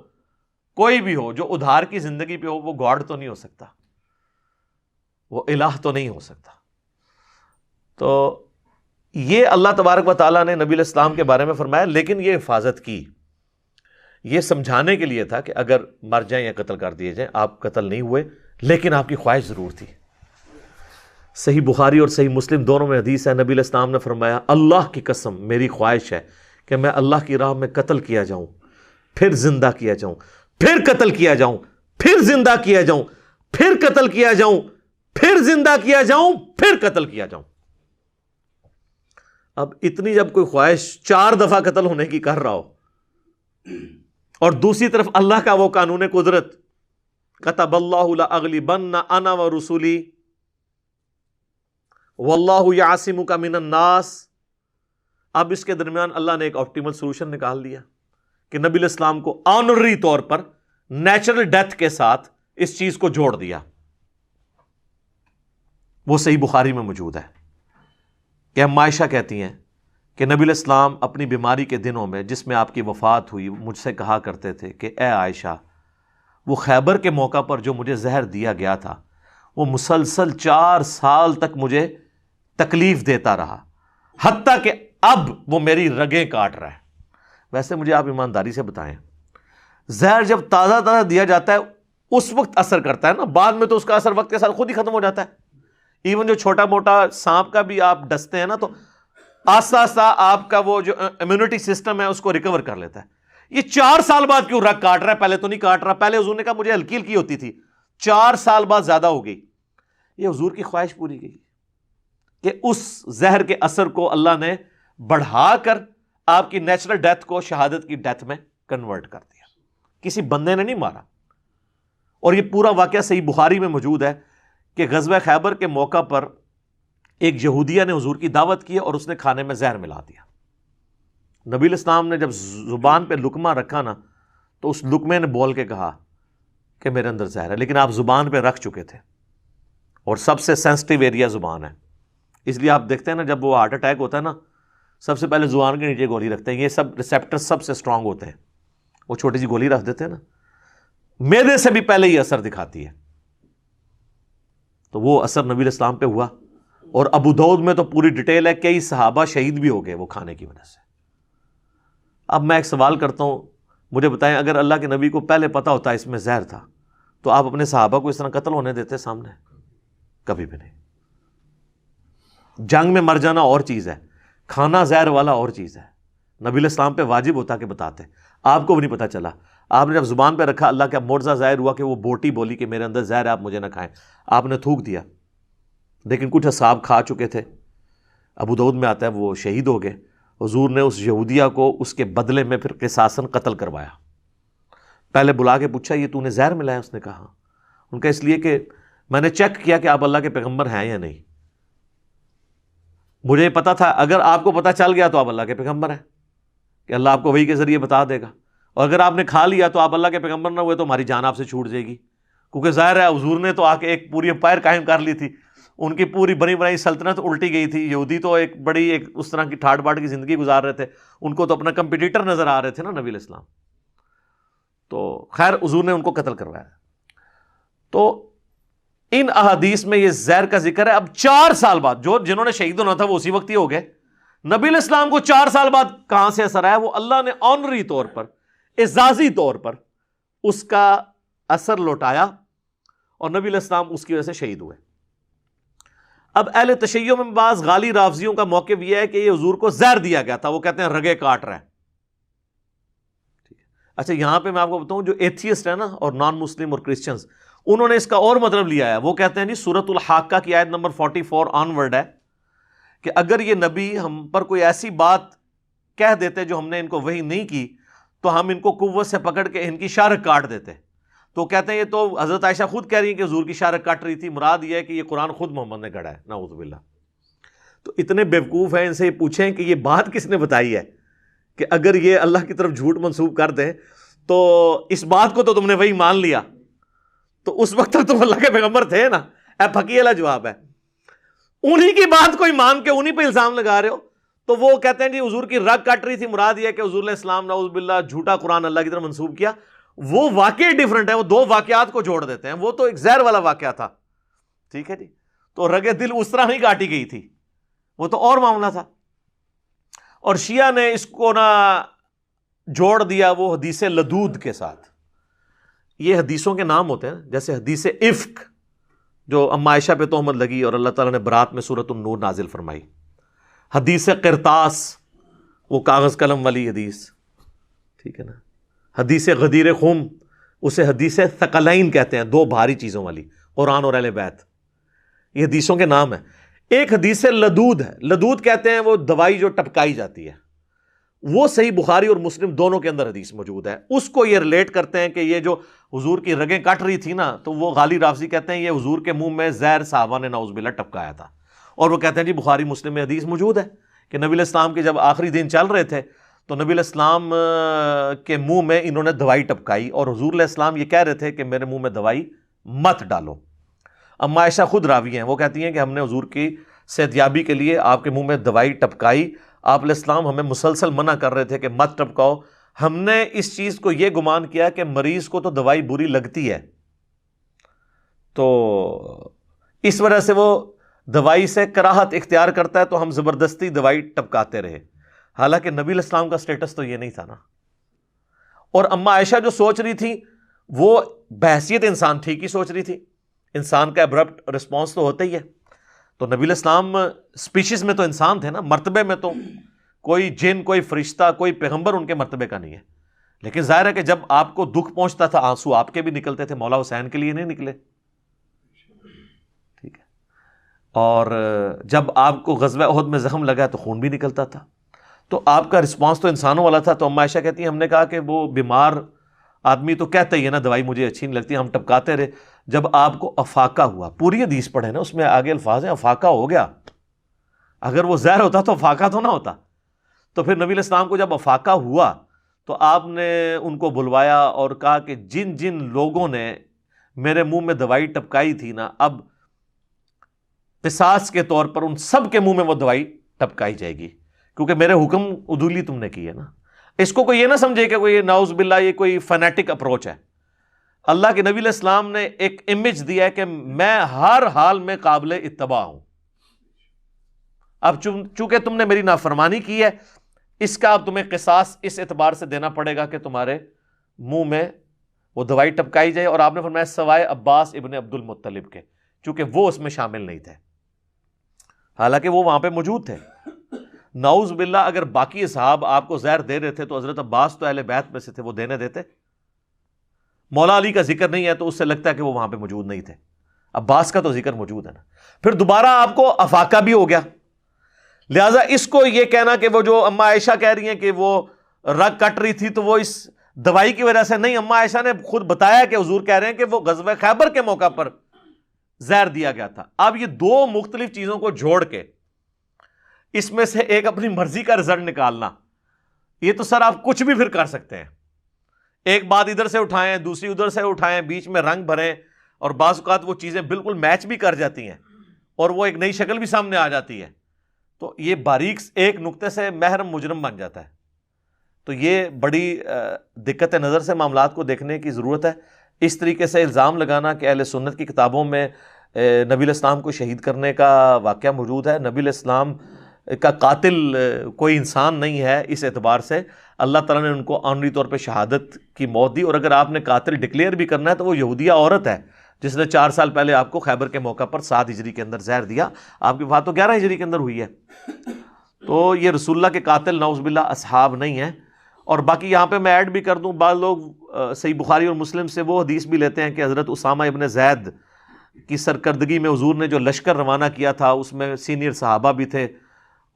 کوئی بھی ہو، جو ادھار کی زندگی پہ ہو، وہ گاڈ تو نہیں ہو سکتا، وہ الہ تو نہیں ہو سکتا. تو یہ اللہ تبارک و تعالیٰ نے نبی علیہ السلام کے بارے میں فرمایا. لیکن یہ حفاظت کی، یہ سمجھانے کے لیے تھا کہ اگر مر جائیں یا قتل کر دیے جائیں، آپ قتل نہیں ہوئے لیکن آپ کی خواہش ضرور تھی. صحیح بخاری اور صحیح مسلم دونوں میں حدیث ہے، نبی علیہ السلام نے فرمایا اللہ کی قسم میری خواہش ہے کہ میں اللہ کی راہ میں قتل کیا جاؤں، پھر زندہ کیا جاؤں، پھر قتل کیا جاؤں، پھر زندہ کیا جاؤں، پھر قتل کیا جاؤں، پھر زندہ کیا جاؤں، پھر قتل کیا جاؤں. اب اتنی جب کوئی خواہش 4 دفعہ قتل ہونے کی کر رہا ہو، اور دوسری طرف اللہ کا وہ قانون قدرت، کتب اللہ لاغلبن انا ورسلی واللہ یعصمک من الناس، اب اس کے درمیان اللہ نے ایک آپٹیمل سولوشن نکال دیا کہ نبی علیہ السلام کو آنرری طور پر نیچرل ڈیتھ کے ساتھ اس چیز کو جوڑ دیا۔ وہ صحیح بخاری میں موجود ہے کہ ہم عائشہ کہتی ہیں کہ نبی علیہ السلام اپنی بیماری کے دنوں میں جس میں آپ کی وفات ہوئی مجھ سے کہا کرتے تھے کہ اے عائشہ، وہ خیبر کے موقع پر جو مجھے زہر دیا گیا تھا وہ مسلسل 4 سال تک مجھے تکلیف دیتا رہا، حتیٰ کہ اب وہ میری رگیں کاٹ رہا ہے۔ ویسے مجھے آپ ایمانداری سے بتائیں، زہر جب تازہ تازہ دیا جاتا ہے اس وقت اثر کرتا ہے نا، بعد میں تو اس کا اثر وقت کے ساتھ خود ہی ختم ہو جاتا ہے۔ ایون جو چھوٹا موٹا سانپ کا بھی آپ ڈستے ہیں نا تو آہستہ آہستہ آپ کا وہ جو امیونٹی سسٹم ہے اس کو ریکور کر لیتا ہے۔ یہ 4 سال بعد کیوں رگ کاٹ رہا ہے؟ پہلے تو نہیں کاٹ رہا، پہلے حضور نے کہا مجھے ہلکی ہلکی ہوتی تھی، 4 سال بعد زیادہ ہو گئی۔ یہ حضور کی خواہش پوری کی کہ اس زہر کے اثر کو اللہ نے بڑھا کر آپ کی نیچرل ڈیتھ کو شہادت کی ڈیتھ میں کنورٹ کر دیا، کسی بندے نے نہیں مارا۔ اور یہ پورا واقعہ صحیح بخاری میں موجود ہے کہ غزوہ خیبر کے موقع پر ایک یہودیہ نے حضور کی دعوت کی اور اس نے کھانے میں زہر ملا دیا۔ نبی علیہ السلام نے جب زبان پہ لقمہ رکھا نا تو اس لقمے نے بول کے کہا کہ میرے اندر زہر ہے، لیکن آپ زبان پہ رکھ چکے تھے اور سب سے سینسٹیو ایریا زبان ہے، اس لیے آپ دیکھتے ہیں نا جب وہ ہارٹ اٹیک ہوتا ہے نا سب سے پہلے زبان کے نیچے گولی رکھتے ہیں، یہ سب ریسیپٹر سب سے اسٹرانگ ہوتے ہیں، وہ چھوٹی سی گولی رکھ دیتے ہیں نا، معدے سے بھی پہلے یہ اثر دکھاتی ہے۔ تو وہ اثر نبی علیہ السلام پہ ہوا، اور ابو داؤد میں تو پوری ڈیٹیل ہے، کئی صحابہ شہید بھی ہو گئے وہ کھانے کی وجہ سے۔ اب میں ایک سوال کرتا ہوں، مجھے بتائیں اگر اللہ کے نبی کو پہلے پتا ہوتا اس میں زہر تھا تو آپ اپنے صحابہ کو اس طرح قتل ہونے دیتے سامنے؟ کبھی بھی نہیں۔ جنگ میں مر جانا اور چیز ہے، کھانا زہر والا اور چیز ہے۔ نبی علیہ السلام پہ واجب ہوتا کہ بتاتے، آپ کو بھی نہیں پتا چلا، آپ نے جب زبان پہ رکھا اللہ کا معجزہ ظاہر ہوا کہ وہ بوٹی بولی کہ میرے اندر زہر ہے آپ مجھے نہ کھائیں، آپ نے تھوک دیا، لیکن کچھ اصحاب کھا چکے تھے، ابو داؤد میں آتا ہے وہ شہید ہو گئے۔ حضور نے اس یہودیہ کو اس کے بدلے میں پھر قصاصاً قتل کروایا۔ پہلے بلا کے پوچھا یہ تو نے زہر ملایا؟ اس نے کہا، ان کا اس لیے کہ میں نے چیک کیا کہ آپ اللہ کے پیغمبر ہیں یا نہیں، مجھے یہ پتا تھا اگر آپ کو پتا چل گیا تو آپ اللہ کے پیغمبر ہیں کہ اللہ آپ کو وحی کے ذریعے بتا دے گا، اور اگر آپ نے کھا لیا تو آپ اللہ کے پیغمبر نہ ہوئے تو ہماری جان آپ سے چھوٹ جائے گی، کیونکہ ظاہر ہے حضور نے تو آ کے ایک پوری امپائر قائم کر لی تھی، ان کی پوری بنی بنائی سلطنت الٹی گئی تھی۔ یہودی تو ایک بڑی ایک اس طرح کی ٹھاٹ باٹ کی زندگی گزار رہے تھے، ان کو تو اپنا کمپٹیٹر نظر آ رہے تھے نا نبی علیہ السلام، تو خیر حضور نے ان کو قتل کروایا۔ تو ان احادیث میں یہ زہر کا ذکر ہے۔ اب 4 سال بعد جنہوں نے شہید ہونا تھا وہ اسی وقت ہی ہو گئے، نبی علیہ السلام کو 4 سال بعد کہاں سے اثر آیا؟ وہ اللہ نے آنری طور پر، اعزازی طور پر اس کا اثر لوٹایا اور نبی علیہ السلام اس کی وجہ سے شہید ہوئے۔ اب اہل تشیع میں بعض غالی رافضیوں کا موقف یہ ہے کہ یہ حضور کو زہر دیا گیا تھا، وہ کہتے ہیں رگے کاٹ رہا ہے۔ اچھا یہاں پہ میں آپ کو بتاؤں جو ایتھیسٹ ہے نا اور نان مسلم اور کرسچنز، انہوں نے اس کا اور مطلب لیا ہے، وہ کہتے ہیں جی سورۃ الحاقہ کی آیت نمبر 44 آن ورڈ ہے کہ اگر یہ نبی ہم پر کوئی ایسی بات کہہ دیتے جو ہم نے ان کو وحی نہیں کی تو ہم ان کو قوت سے پکڑ کے ان کی شارک کاٹ دیتے۔ تو کہتے ہیں یہ تو حضرت عائشہ خود کہہ رہی ہیں کہ حضور کی شارک کاٹ رہی تھی، مراد یہ ہے کہ یہ قرآن خود محمد نے گھڑا ہے، نعوذ باللہ۔ تو اتنے بیوقوف ہیں، ان سے یہ پوچھیں کہ یہ بات کس نے بتائی ہے کہ اگر یہ اللہ کی طرف جھوٹ منسوب کر دیں تو اس بات کو تو تم نے وہی مان لیا، تو اس وقت تک تم اللہ کے پیغمبر تھے نا؟ اے پھکی والا جواب ہے، انہی کی بات کوئی مان کے انہی پہ الزام لگا رہے ہو۔ تو وہ کہتے ہیں جی حضور کی رگ کٹ رہی تھی، مراد یہ ہے کہ حضور علیہ السلام نعوذ باللہ جھوٹا قرآن اللہ کی طرف منسوب کیا۔ وہ واقعی ڈیفرنٹ ہے، وہ 2 واقعات کو جوڑ دیتے ہیں، وہ تو ایک زہر والا واقعہ تھا، ٹھیک ہے جی، تو رگ دل اس طرح نہیں کاٹی گئی تھی، وہ تو اور معاملہ تھا۔ اور شیعہ نے اس کو نہ جوڑ دیا وہ حدیث لدود کے ساتھ۔ یہ حدیثوں کے نام ہوتے ہیں، جیسے حدیث افک جو اما عائشہ پہ تہمت لگی اور اللہ تعالیٰ نے برات میں سورۃ النور نازل فرمائی، حدیث قرطاس وہ کاغذ قلم والی حدیث، ٹھیک ہے نا، حدیث غدیر خم اسے حدیث ثقلین کہتے ہیں، 2 بھاری چیزوں والی، قرآن اور اہل بیت، یہ حدیثوں کے نام ہیں۔ ایک حدیث لدود ہے، لدود کہتے ہیں وہ دوائی جو ٹپکائی جاتی ہے، وہ صحیح بخاری اور مسلم دونوں کے اندر حدیث موجود ہے. اس کو یہ ریلیٹ کرتے ہیں کہ یہ جو حضور کی رگیں کٹ رہی تھی نا، تو وہ غالی رافضی کہتے ہیں یہ حضور کے منہ میں زہر صحابہ نے نعوذ باللہ ٹپکایا تھا. اور وہ کہتے ہیں جی بخاری مسلم میں حدیث موجود ہے کہ نبی علیہ السلام کے جب آخری دن چل رہے تھے تو نبی علیہ السلام کے منہ میں انہوں نے دوائی ٹپکائی، اور حضور علیہ السلام یہ کہہ رہے تھے کہ میرے منہ میں دوائی مت ڈالو. اما عائشہ خود راوی ہیں، وہ کہتی ہیں کہ ہم نے حضور کی صحتیابی کے لیے آپ کے منہ میں دوائی ٹپکائی. آپ علیہ السلام ہمیں مسلسل منع کر رہے تھے کہ مت ٹپکاؤ. ہم نے اس چیز کو یہ گمان کیا کہ مریض کو تو دوائی بری لگتی ہے، تو اس وجہ سے وہ دوائی سے کراہت اختیار کرتا ہے، تو ہم زبردستی دوائی ٹپکاتے رہے. حالانکہ نبی علیہ السلام کا سٹیٹس تو یہ نہیں تھا نا. اور اما عائشہ جو سوچ رہی تھی وہ بحیثیت انسان ٹھیک ہی سوچ رہی تھی، انسان کا ابرپٹ رسپانس تو ہوتا ہی ہے. تو نبی علیہ السلام سپیشیز میں تو انسان تھے نا، مرتبے میں تو کوئی جن، کوئی فرشتہ، کوئی پیغمبر ان کے مرتبے کا نہیں ہے. لیکن ظاہر ہے کہ جب آپ کو دکھ پہنچتا تھا آنسو آپ کے بھی نکلتے تھے، مولا حسین کے لیے نہیں نکلے، ٹھیک ہے. اور جب آپ کو غزوہ احد میں زخم لگا تو خون بھی نکلتا تھا. تو آپ کا رسپانس تو انسانوں والا تھا. تو اما عائشہ کہتی ہیں ہم نے کہا کہ وہ بیمار آدمی تو کہتا ہی ہے نا دوائی مجھے اچھی نہیں لگتی، ہم ٹپکاتے رہے. جب آپ کو افاقہ ہوا، پوری حدیث پڑھے نا، اس میں آگے الفاظ ہیں افاقہ ہو گیا. اگر وہ زہر ہوتا تو افاقہ تو نہ ہوتا. تو پھر نبی علیہ السلام کو جب افاقہ ہوا تو آپ نے ان کو بلوایا اور کہا کہ جن جن لوگوں نے میرے منہ میں دوائی ٹپکائی تھی نا، اب قصاص کے طور پر ان سب کے منہ میں وہ دوائی ٹپکائی جائے گی، کیونکہ میرے حکم عدولی تم نے کی ہے نا. اس کو کوئی یہ نہ سمجھے کہ کوئی نعوذ باللہ یہ کوئی فنیٹک اپروچ ہے. اللہ کے نبی علیہ السلام نے ایک امیج دیا ہے کہ میں ہر حال میں قابل اتباع ہوں. اب چونکہ تم نے میری نافرمانی کی ہے، اس کا اب تمہیں قصاص اس اعتبار سے دینا پڑے گا کہ تمہارے منہ میں وہ دوائی ٹپکائی جائے. اور آپ نے فرمایا سوائے عباس ابن عبد المطلب کے، چونکہ وہ اس میں شامل نہیں تھے، حالانکہ وہ وہاں پہ موجود تھے. نعوذ باللہ اگر باقی اصحاب آپ کو زہر دے رہے تھے تو حضرت عباس تو اہل بیت میں سے تھے، وہ دینے دیتے. مولا علی کا ذکر نہیں ہے تو اس سے لگتا ہے کہ وہ وہاں پہ موجود نہیں تھے. عباس کا تو ذکر موجود ہے نا. پھر دوبارہ آپ کو افاقہ بھی ہو گیا. لہٰذا اس کو یہ کہنا کہ وہ جو اما عائشہ کہہ رہی ہیں کہ وہ رگ کٹ رہی تھی تو وہ اس دوائی کی وجہ سے نہیں، اما عائشہ نے خود بتایا کہ حضور کہہ رہے ہیں کہ وہ غزوہ خیبر کے موقع پر زہر دیا گیا تھا. اب یہ دو مختلف چیزوں کو جوڑ کے اس میں سے ایک اپنی مرضی کا رزلٹ نکالنا، یہ تو سر آپ کچھ بھی پھر کر سکتے ہیں. ایک بات ادھر سے اٹھائیں، دوسری ادھر سے اٹھائیں، بیچ میں رنگ بھریں، اور بعض اوقات وہ چیزیں بالکل میچ بھی کر جاتی ہیں اور وہ ایک نئی شکل بھی سامنے آ جاتی ہے. تو یہ باریک ایک نقطے سے محرم مجرم بن جاتا ہے. تو یہ بڑی دقت نظر سے معاملات کو دیکھنے کی ضرورت ہے. اس طریقے سے الزام لگانا کہ اہل سنت کی کتابوں میں نبی علیہ السلام کو شہید کرنے کا واقعہ موجود ہے، نبی علیہ السلام کا قاتل کوئی انسان نہیں ہے، اس اعتبار سے اللہ تعالیٰ نے ان کو آنری طور پہ شہادت کی موت دی. اور اگر آپ نے قاتل ڈکلیئر بھی کرنا ہے تو وہ یہودیہ عورت ہے جس نے 4 سال پہلے آپ کو خیبر کے موقع پر 7 ہجری کے اندر زہر دیا. آپ کی وفات تو 11 ہجری کے اندر ہوئی ہے. تو یہ رسول اللہ کے قاتل نعوذ باللہ اصحاب نہیں ہیں. اور باقی یہاں پہ میں ایڈ بھی کر دوں، بعض لوگ صحیح بخاری اور مسلم سے وہ حدیث بھی لیتے ہیں کہ حضرت اسامہ ابن زید کی سرکردگی میں حضور نے جو لشکر روانہ کیا تھا اس میں سینئر صحابہ بھی تھے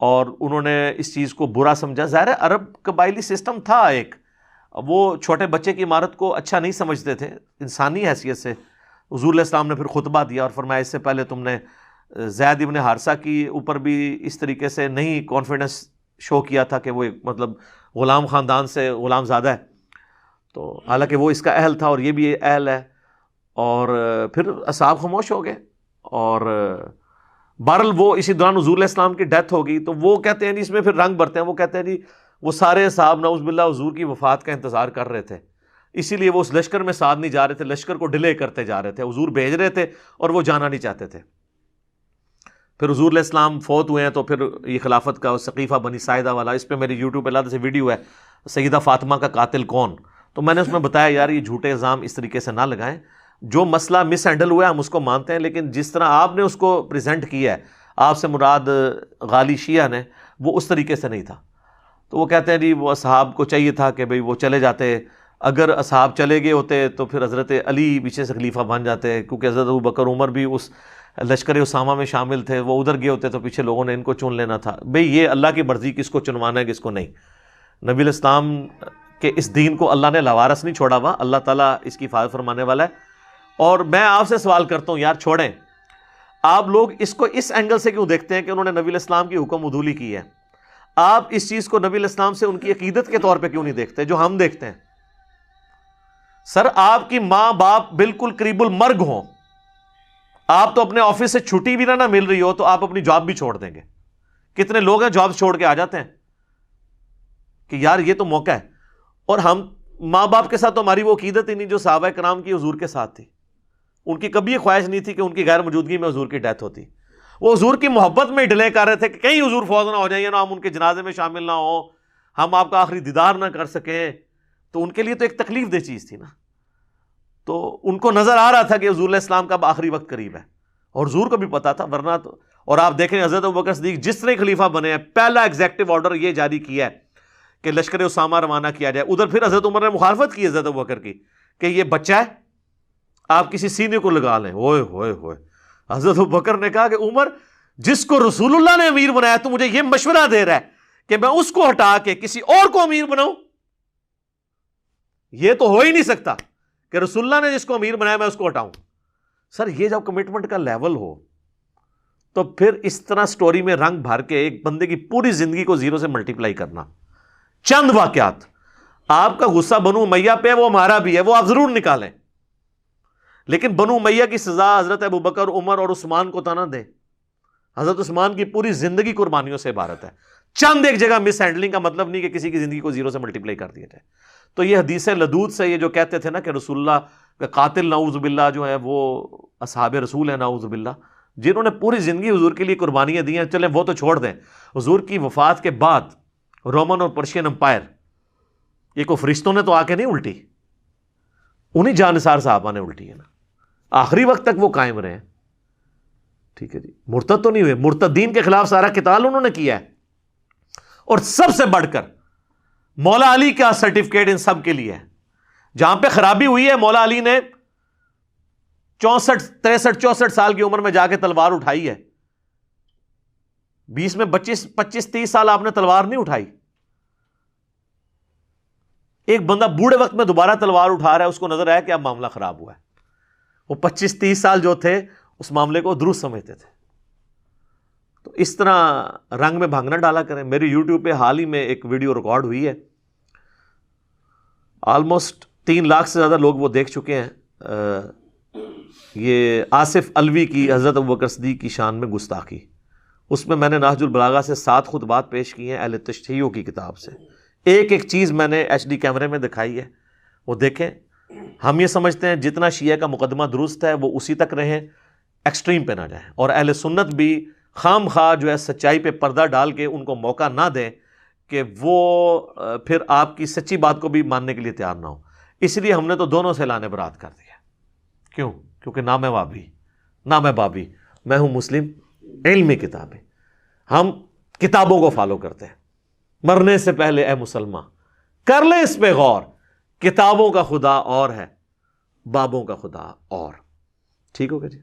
اور انہوں نے اس چیز کو برا سمجھا. ظاہر ہے عرب قبائلی سسٹم تھا ایک، وہ چھوٹے بچے کی عمارت کو اچھا نہیں سمجھتے تھے انسانی حیثیت سے. حضور علیہ السلام نے پھر خطبہ دیا اور فرمایا اس سے پہلے تم نے زید ابن حارثہ کی اوپر بھی اس طریقے سے نہیں کانفیڈنس شو کیا تھا کہ وہ ایک مطلب غلام خاندان سے غلام زادہ ہے، تو حالانکہ وہ اس کا اہل تھا اور یہ بھی اہل ہے. اور پھر اصحاب خاموش ہو گئے. اور بہرحال وہ اسی دوران حضور علیہ السلام کی ڈیتھ ہوگی تو وہ کہتے ہیں جی اس میں پھر رنگ بھرتے ہیں، وہ کہتے ہیں جی وہ سارے صحاب نعوذ باللہ حضور کی وفات کا انتظار کر رہے تھے، اسی لیے وہ اس لشکر میں ساتھ نہیں جا رہے تھے، لشکر کو ڈیلے کرتے جا رہے تھے، حضور بھیج رہے تھے اور وہ جانا نہیں چاہتے تھے. پھر حضور علیہ السلام فوت ہوئے ہیں تو پھر یہ خلافت کا سقیفہ بنی ساعدہ والا، اس پہ میری یوٹیوب پہ علیحدہ سے ویڈیو ہے سیدہ فاطمہ کا قاتل کون. تو میں نے اس میں بتایا یار یہ جھوٹے الزام اس طریقے سے نہ لگائیں، جو مسئلہ مس ہینڈل ہوا ہے ہم اس کو مانتے ہیں، لیکن جس طرح آپ نے اس کو پریزنٹ کیا ہے، آپ سے مراد غالی شیعہ نے، وہ اس طریقے سے نہیں تھا. تو وہ کہتے ہیں جی وہ اصحاب کو چاہیے تھا کہ بھئی وہ چلے جاتے، اگر اصحاب چلے گئے ہوتے تو پھر حضرت علی پیچھے سے خلیفہ بن جاتے، کیونکہ حضرت ابوبکر عمر بھی اس لشکر اسامہ میں شامل تھے، وہ ادھر گئے ہوتے تو پیچھے لوگوں نے ان کو چن لینا تھا. بھئی یہ اللہ کی مرضی، کس کو چنوانا ہے کس کو نہیں. نبی الاسلام کے اس دین کو اللہ نے لاوارث نہیں چھوڑا ہوا، اللہ تعالیٰ اس کی حفاظت فرمانے والا ہے. اور میں آپ سے سوال کرتا ہوں یار، چھوڑیں آپ لوگ اس کو اس اینگل سے کیوں دیکھتے ہیں کہ انہوں نے نبی الاسلام کی حکم عدولی کی ہے؟ آپ اس چیز کو نبی الاسلام سے ان کی عقیدت کے طور پہ کیوں نہیں دیکھتے جو ہم دیکھتے ہیں؟ سر آپ کی ماں باپ بالکل قریب المرگ ہوں، آپ تو اپنے آفس سے چھٹی بھی نہ مل رہی ہو تو آپ اپنی جاب بھی چھوڑ دیں گے. کتنے لوگ ہیں جاب چھوڑ کے آ جاتے ہیں کہ یار یہ تو موقع ہے. اور ہم ماں باپ کے ساتھ تو ہماری وہ عقیدت ہی نہیں جو صحابہ کرام کی حضور کے ساتھ تھی. ان کی کبھی یہ خواہش نہیں تھی کہ ان کی غیر موجودگی میں حضور کی ڈیتھ ہوتی. وہ حضور کی محبت میں ڈیلے کر رہے تھے کہ کہیں حضور فوت نہ ہو جائیں نا، ہم ان کے جنازے میں شامل نہ ہوں، ہم آپ کا آخری دیدار نہ کر سکیں. تو ان کے لیے تو ایک تکلیف دہ چیز تھی نا. تو ان کو نظر آ رہا تھا کہ حضور علیہ السلام کا آخری وقت قریب ہے، اور حضور کو بھی پتا تھا. ورنہ تو اور آپ دیکھیں حضرت ابوبکر صدیق جس طرح خلیفہ بنے ہیں، پہلا ایگزیکٹو آرڈر یہ جاری کیا ہے کہ لشکر اسامہ روانہ کیا جائے. ادھر پھر حضرت عمر نے مخالفت کی حضرت ابوبکر کی کہ یہ بچہ ہے، آپ کسی سینے کو لگا لیں. ہوئے ہوئے ہوئے. حضرت ابوبکر نے کہا کہ عمر، جس کو رسول اللہ نے امیر بنایا تو مجھے یہ مشورہ دے رہا ہے کہ میں اس کو ہٹا کے کسی اور کو امیر بناؤں؟ یہ تو ہو ہی نہیں سکتا کہ رسول اللہ نے جس کو امیر بنایا میں اس کو ہٹاؤں. سر یہ جب کمٹمنٹ کا لیول ہو تو پھر اس طرح سٹوری میں رنگ بھر کے ایک بندے کی پوری زندگی کو زیرو سے ملٹیپلائی کرنا. چند واقعات، آپ کا غصہ بنو امیہ پہ وہ ہمارا بھی ہے، وہ آپ ضرور نکالیں، لیکن بنو امیہ کی سزا حضرت ابوبکر، عمر اور عثمان کو تو نہ دیں. حضرت عثمان کی پوری زندگی قربانیوں سے عبارت ہے. چند ایک جگہ مس ہینڈلنگ کا مطلب نہیں کہ کسی کی زندگی کو زیرو سے ملٹیپلائی کر دیا جائے. تو یہ حدیث لدود سے یہ جو کہتے تھے نا کہ رسول اللہ کا قاتل نعوذ باللہ جو ہے وہ اصحاب رسول ہیں نعوذ باللہ، جنہوں نے پوری زندگی حضور کے لیے قربانیاں دی ہیں. چلیں وہ تو چھوڑ دیں، حضور کی وفات کے بعد رومن اور پرشین امپائر یہ کو فرشتوں نے تو آ کے نہیں الٹی، انہیں جانثار صحابہ نے الٹی ہے نا. آخری وقت تک وہ قائم رہے. ٹھیک ہے جی، مرتد تو نہیں ہوئے، مرتدین کے خلاف سارا قتال انہوں نے کیا ہے. اور سب سے بڑھ کر مولا علی کا سرٹیفکیٹ ان سب کے لیے ہے. جہاں پہ خرابی ہوئی ہے، مولا علی نے 63 سال کی عمر میں جا کے تلوار اٹھائی ہے. 20 میں 25-30 سال آپ نے تلوار نہیں اٹھائی. ایک بندہ بوڑھے وقت میں دوبارہ تلوار اٹھا رہا ہے، اس کو نظر آیا کہ اب معاملہ خراب ہوا ہے. وہ 25-30 سال جو تھے اس معاملے کو درست سمجھتے تھے. تو اس طرح رنگ میں بھانگنا ڈالا کریں. میری یوٹیوب پہ حال ہی میں ایک ویڈیو ریکارڈ ہوئی ہے، آلموسٹ 3 لاکھ سے زیادہ لوگ وہ دیکھ چکے ہیں. یہ آصف الوی کی حضرت ابوبکر صدیق کی شان میں گستاخی. اس میں نے نہج البلاغہ سے 7 خطبات پیش کیے ہیں اہل تشیع کی کتاب سے. ایک ایک چیز میں نے HD کیمرے میں دکھائی ہے، وہ دیکھیں. ہم یہ سمجھتے ہیں جتنا شیعہ کا مقدمہ درست ہے وہ اسی تک رہیں، ایکسٹریم پہ نہ جائیں. اور اہل سنت بھی خام خواہ جو ہے سچائی پہ پردہ ڈال کے ان کو موقع نہ دیں کہ وہ پھر آپ کی سچی بات کو بھی ماننے کے لیے تیار نہ ہو. اس لیے ہم نے تو دونوں سے اعلان برات کر دیا. کیوں؟ کیونکہ نہ میں وابی نہ میں بابی، میں ہوں مسلم علمی کتابیں. ہم کتابوں کو فالو کرتے ہیں. مرنے سے پہلے اے مسلمان کر لیں اس پہ غور، کتابوں کا خدا اور ہے، بابوں کا خدا اور. ٹھیک ہوگا جی.